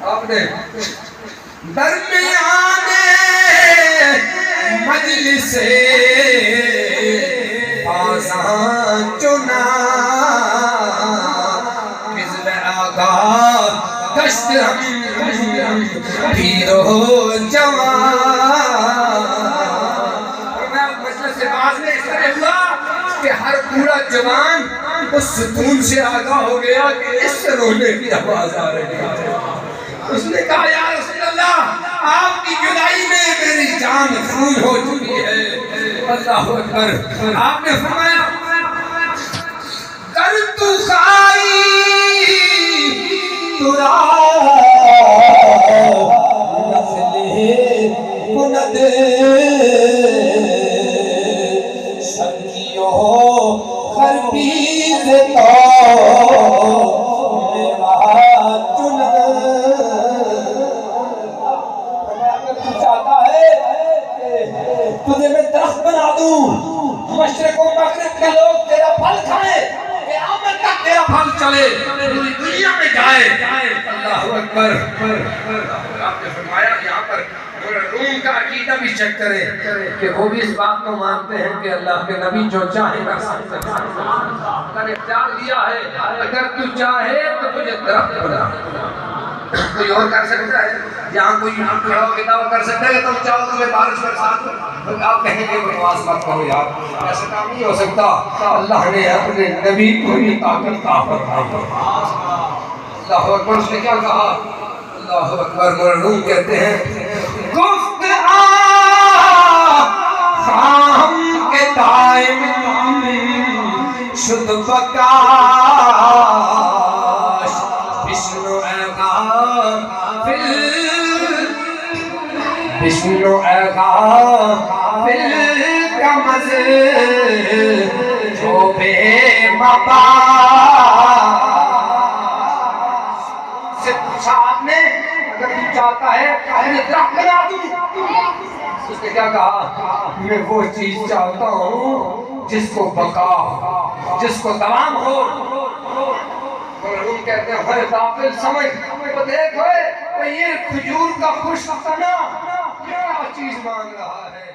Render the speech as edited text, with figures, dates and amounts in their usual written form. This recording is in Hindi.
आपने दरमियाने मजलिस बाज़ां चुना किज़्ब आगा कश्त हम पीरो जवान। मजलिस बाज़ में इस तरह हुआ कि हर पूरा जवान उस सुकून से आगाह हो गया कि इस रोने की आवाज आ रही है। उसने कहा या रसूल अल्लाह, आपकी जुदाई में मेरी जान खून हो चुकी है। अल्लाह अकबर। आपने फरमाया कर तू खाई तुरा नस्ले कुनद सखियो खरबीज तो तुझे मैं दरख्त बना दूं, मशरिक़ और मग़रिब के लोग तेरा फल खाएं, क़यामत तक तेरा फल चले, पूरी दुनिया में जाए। अल्लाहु अकबर। आपने फरमाया यहाँ पर रूम का अकीदा भी चेक करें कि वो भी इस बात को मानते हैं कि अल्लाह के नबी जो चाहे कर सकते हैं। अगर इख्तियार दिया है, अगर तू चाहे तो तुझे दरख्त बना, कोई और कर सकता है? यहाँ कोई किताब कर सकता है? तुम चाहो तुम्हें बारिश बरसात तो आप कहेंगे बकवास मत करो यार, ऐसा काम नहीं हो सकता। अल्लाह ने अपने नबी को भी ताकत फरमाई। अल्लाह अकबर। उसने क्या कहा? अल्लाह अकबर। मरहूम कहते हैं गुफ्त शाम के टाइम शुद्ध बकाश विष्णु विष्णु कमज जो बे मबा से पूछा आपने, अगर तू चाहता है दरख्त बना दूं। उसने क्या कहा? मैं वो चीज चाहता हूँ जिसको बका, जिसको तमाम हो। हम कहते हैं हर दाखिल समझ तो देखो ये खजूर का खुश तना क्या चीज मांग रहा है।